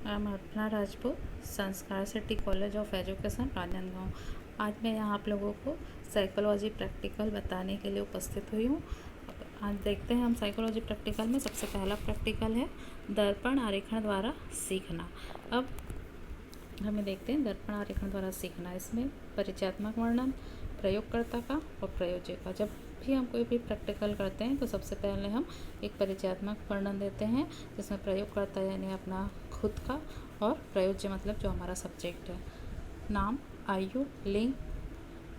मैं अपर्णा राजपूत, संस्कार city college of education Rajnandgaon. आज मैं यहाँ आप लोगों को साइकोलॉजी प्रैक्टिकल बताने के लिए उपस्थित हुई हूँ। आज देखते हैं हम साइकोलॉजी प्रैक्टिकल में सबसे पहला प्रैक्टिकल है दर्पण आरेखण द्वारा सीखना। अब हमें देखते हैं दर्पण आरेखण द्वारा सीखना। इसमें परिचयात्मक वर्णन, प्रयोगकर्ता का और प्रयोज्य का। जब भी हम कोई भी प्रैक्टिकल करते हैं तो सबसे पहले हम एक परिचयात्मक वर्णन देते हैं, जिसमें प्रयोगकर्ता यानी अपना खुद का और प्रयोज्य मतलब जो हमारा सब्जेक्ट है। नाम, आयु, लिंग,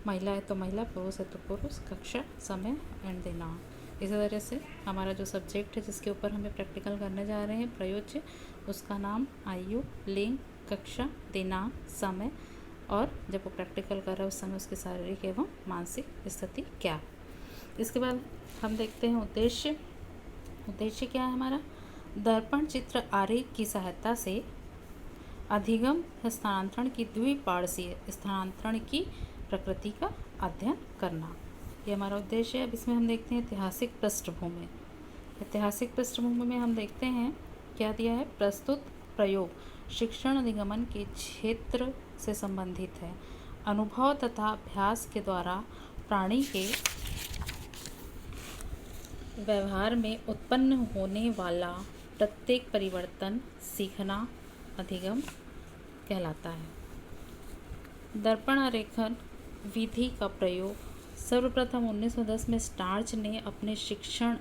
महिला है तो महिला, पुरुष है तो पुरुष, कक्षा, समय एंड दिनांक। इसी तरह से हमारा जो सब्जेक्ट है जिसके ऊपर हमें प्रैक्टिकल करने जा रहे हैं प्रयोज्य, उसका नाम, आयु, लिंग, कक्षा, दिनांक, समय और जब वो प्रैक्टिकल कर रहा है उस समय उसकी शारीरिक एवं मानसिक स्थिति क्या है। इसके बाद हम देखते हैं उद्देश्य। उद्देश्य क्या है हमारा? दर्पण चित्र आरेख की सहायता से अधिगम स्थानांतरण की द्विपार्श्वीय स्थानांतरण की प्रकृति का अध्ययन करना, ये हमारा उद्देश्य है। अब इसमें हम देखते हैं ऐतिहासिक पृष्ठभूमि। ऐतिहासिक पृष्ठभूमि में हम देखते हैं क्या दिया है। प्रस्तुत प्रयोग शिक्षण अधिगमन के क्षेत्र से संबंधित है। अनुभव तथा अभ्यास के द्वारा प्राणी के व्यवहार में उत्पन्न होने वाला प्रत्येक परिवर्तन सीखना अधिगम कहलाता है। दर्पण आरेखण विधि का प्रयोग सर्वप्रथम 1910 में स्टार्च ने अपने शिक्षण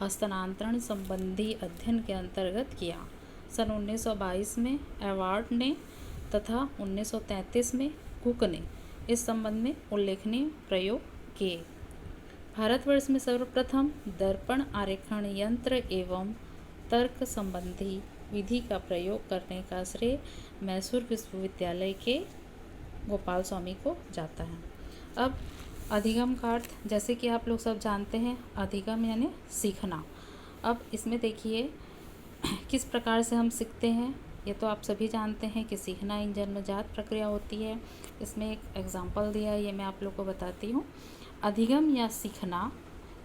हस्तांतरण संबंधी अध्ययन के अंतर्गत किया। सन 1922 में एवार्ड ने तथा 1933 में कुक ने इस संबंध में उल्लेखनीय प्रयोग किए। भारतवर्ष में सर्वप्रथम दर्पण आरेखण यंत्र एवं तर्क संबंधी विधि का प्रयोग करने का श्रेय मैसूर विश्वविद्यालय के गोपाल स्वामी को जाता है। अब अधिगम का अर्थ, जैसे कि आप लोग सब जानते हैं, अधिगम यानी सीखना। अब इसमें देखिए किस प्रकार से हम सीखते हैं। ये तो आप सभी जानते हैं कि सीखना एक जन्मजात प्रक्रिया होती है। इसमें एक एग्जाम्पल दिया है, ये मैं आप लोग को बताती हूँ। अधिगम या सीखना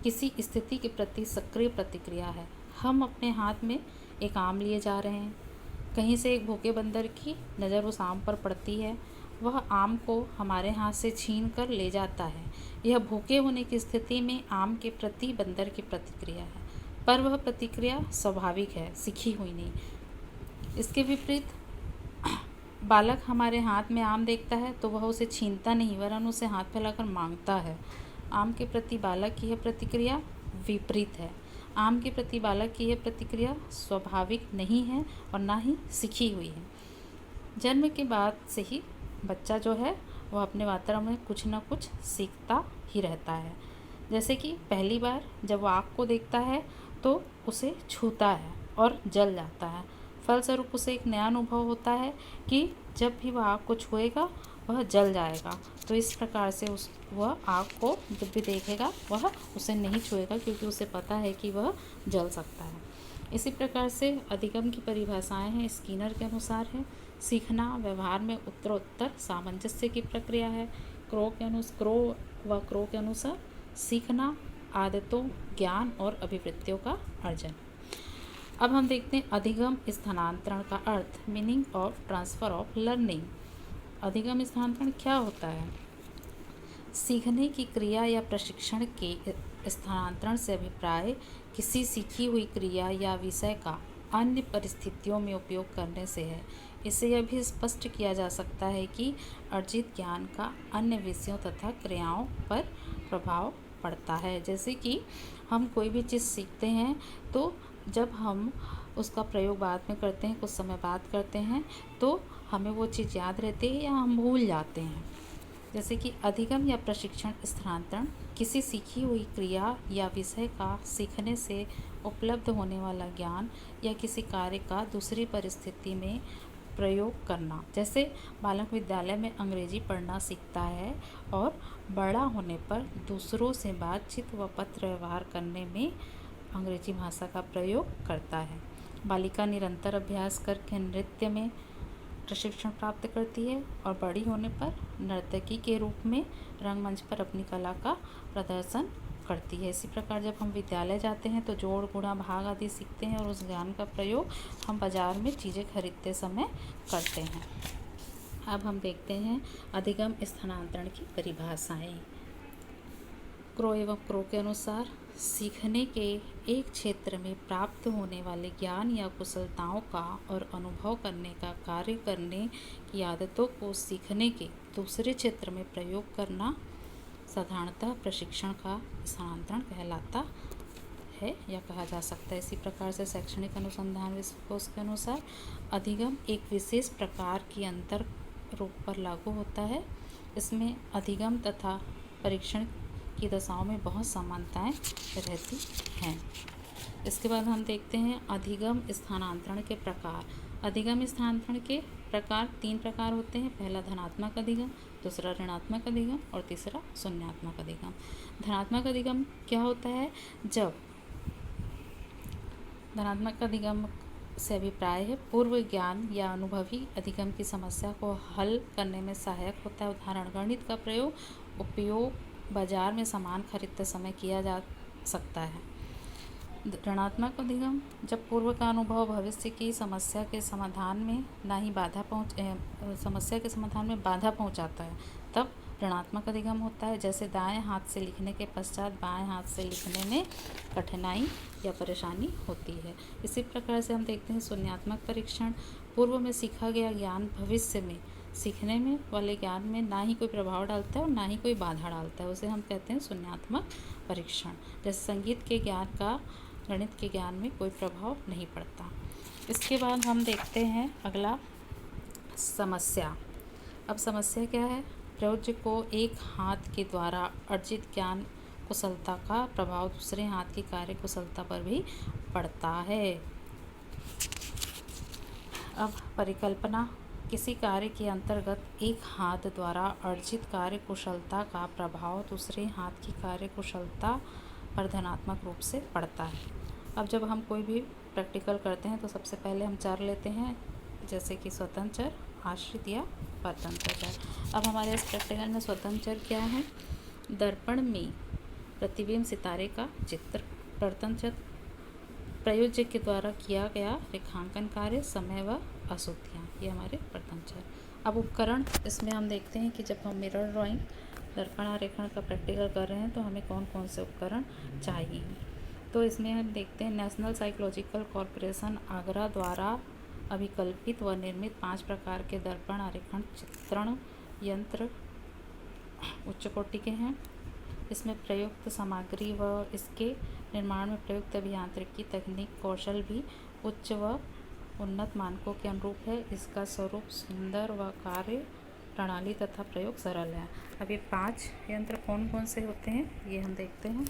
किसी स्थिति के प्रति सक्रिय प्रतिक्रिया है। हम अपने हाथ में एक आम लिए जा रहे हैं, कहीं से एक भूखे बंदर की नज़र उस आम पर पड़ती है, वह आम को हमारे हाथ से छीन कर ले जाता है। यह भूखे होने की स्थिति में आम के प्रति बंदर की प्रतिक्रिया है, पर वह प्रतिक्रिया स्वाभाविक है, सीखी हुई नहीं। इसके विपरीत बालक हमारे हाथ में आम देखता है तो वह उसे छीनता नहीं, वरन उसे हाथ फैलाकर मांगता है। आम के प्रति बालक की यह प्रतिक्रिया विपरीत है। आम के प्रति बालक की यह प्रतिक्रिया स्वाभाविक नहीं है और ना ही सीखी हुई है। जन्म के बाद से ही बच्चा जो है वह अपने वातावरण में कुछ ना कुछ सीखता ही रहता है। जैसे कि पहली बार जब वो आग को देखता है तो उसे छूता है और जल जाता है। फलस्वरूप उसे एक नया अनुभव होता है कि जब भी वह आग को छुएगा वह जल जाएगा। तो इस प्रकार से वह आग को जब भी देखेगा वह उसे नहीं छुएगा, क्योंकि उसे पता है कि वह जल सकता है। इसी प्रकार से अधिगम की परिभाषाएं हैं स्किनर के अनुसार है। सीखना व्यवहार में उत्तरोत्तर सामंजस्य की प्रक्रिया है। क्रो के अनुसार सीखना आदतों, ज्ञान और अभिवृत्तियों का अर्जन। अब हम देखते हैं अधिगम स्थानांतरण का अर्थ, meaning of transfer of learning. अधिगम स्थानांतरण क्या होता है? सीखने की क्रिया या प्रशिक्षण के स्थानांतरण से अभिप्राय किसी सीखी हुई क्रिया या विषय का अन्य परिस्थितियों में उपयोग करने से है। इससे यह भी स्पष्ट किया जा सकता है कि अर्जित ज्ञान का अन्य विषयों तथा क्रियाओं पर प्रभाव पड़ता है। जैसे कि हम कोई भी चीज़ सीखते हैं तो जब हम उसका प्रयोग बाद में करते हैं, कुछ समय बाद करते हैं, तो हमें वो चीज़ याद रहती है या हम भूल जाते हैं। जैसे कि अधिगम या प्रशिक्षण स्थानांतरण किसी सीखी हुई क्रिया या विषय का सीखने से उपलब्ध होने वाला ज्ञान या किसी कार्य का दूसरी परिस्थिति में प्रयोग करना। जैसे बालक विद्यालय में अंग्रेजी पढ़ना सीखता है और बड़ा होने पर दूसरों से बातचीत व पत्र व्यवहार करने में अंग्रेजी भाषा का प्रयोग करता है। बालिका निरंतर अभ्यास करके नृत्य में प्रशिक्षण प्राप्त करती है और बड़ी होने पर नर्तकी के रूप में रंगमंच पर अपनी कला का प्रदर्शन करती है। इसी प्रकार जब हम विद्यालय जाते हैं तो जोड़, गुणा, भाग आदि सीखते हैं और उस ज्ञान का प्रयोग हम बाजार में चीज़ें खरीदते समय करते हैं। अब हम देखते हैं अधिगम स्थानांतरण की परिभाषाएं। क्रो एवं क्रो के अनुसार सीखने के एक क्षेत्र में प्राप्त होने वाले ज्ञान या कुशलताओं का और अनुभव करने का कार्य करने की आदतों को सीखने के दूसरे क्षेत्र में प्रयोग करना साधारणतः प्रशिक्षण का स्थानांतरण कहलाता है या कहा जा सकता है। इसी प्रकार से शैक्षणिक अनुसंधान विश्वकोश के अनुसार अधिगम एक विशेष प्रकार की अंतर रूप पर लागू होता है। इसमें अधिगम तथा परीक्षण की दशाओं में बहुत समानताएं रहती हैं। इसके बाद हम देखते हैं अधिगम स्थानांतरण के प्रकार। अधिगम स्थानांतरण के प्रकार 3 प्रकार होते हैं। पहला धनात्मक अधिगम, दूसरा ऋणात्मक अधिगम और तीसरा शून्यात्मक अधिगम। धनात्मक अधिगम क्या होता है? जब धनात्मक अधिगम से अभिप्राय है पूर्व ज्ञान या अनुभवी अधिगम की समस्या को हल करने में सहायक होता है। उदाहरण, गणित का उपयोग बाजार में सामान खरीदते समय किया जा सकता है। ऋणात्मक अधिगम जब पूर्व का अनुभव भविष्य की समस्या के समाधान में बाधा पहुंचाता है, तब ऋणात्मक अधिगम होता है। जैसे दाएं हाथ से लिखने के पश्चात बाएं हाथ से लिखने में कठिनाई या परेशानी होती है। इसी प्रकार से हम देखते हैं शून्यात्मक परीक्षण। पूर्व में सीखा गया ज्ञान भविष्य में सीखने में वाले ज्ञान में ना ही कोई प्रभाव डालता है और ना ही कोई बाधा डालता है, उसे हम कहते हैं शून्यात्मक परीक्षण। जैसे संगीत के ज्ञान का गणित के ज्ञान में कोई प्रभाव नहीं पड़ता। इसके बाद हम देखते हैं अगला समस्या। अब समस्या क्या है? प्रयोज्य को एक हाथ के द्वारा अर्जित ज्ञान कुशलता का प्रभाव दूसरे हाथ की कार्य कुशलता पर भी पड़ता है। अब परिकल्पना, किसी कार्य के अंतर्गत एक हाथ द्वारा अर्जित कार्य कुशलता का प्रभाव दूसरे हाथ की कार्य कुशलता पर धनात्मक रूप से पड़ता है। अब जब हम कोई भी प्रैक्टिकल करते हैं तो सबसे पहले हम चर लेते हैं, जैसे कि स्वतंत्र चर, आश्रित या परतंत्र चर। अब हमारे इस प्रैक्टिकल में स्वतंत्र चर क्या है? दर्पण में प्रतिबिंब सितारे का चित्र। परतंत्र चर प्रयोज्य के द्वारा किया गया रेखांकन कार्य, समय व अशुद्धियाँ, ये हमारे परतंत्र चर। अब उपकरण, इसमें हम देखते हैं कि जब हम मिरर ड्राइंग, दर्पण आरेखण का प्रैक्टिकल कर रहे हैं तो हमें कौन कौन से उपकरण चाहिए। तो इसमें हम देखते हैं नेशनल साइकोलॉजिकल कॉरपोरेशन आगरा द्वारा अभिकल्पित व निर्मित 5 प्रकार के दर्पण आरेखण चित्रण यंत्र उच्च कोटि के हैं। इसमें प्रयुक्त सामग्री व इसके निर्माण में प्रयुक्त अभियांत्रिकी तकनीक कौशल भी उच्च व उन्नत मानकों के अनुरूप है। इसका स्वरूप सुंदर व कार्य प्रणाली तथा प्रयोग सरल है। अब ये 5 यंत्र कौन कौन से होते हैं ये हम देखते हैं।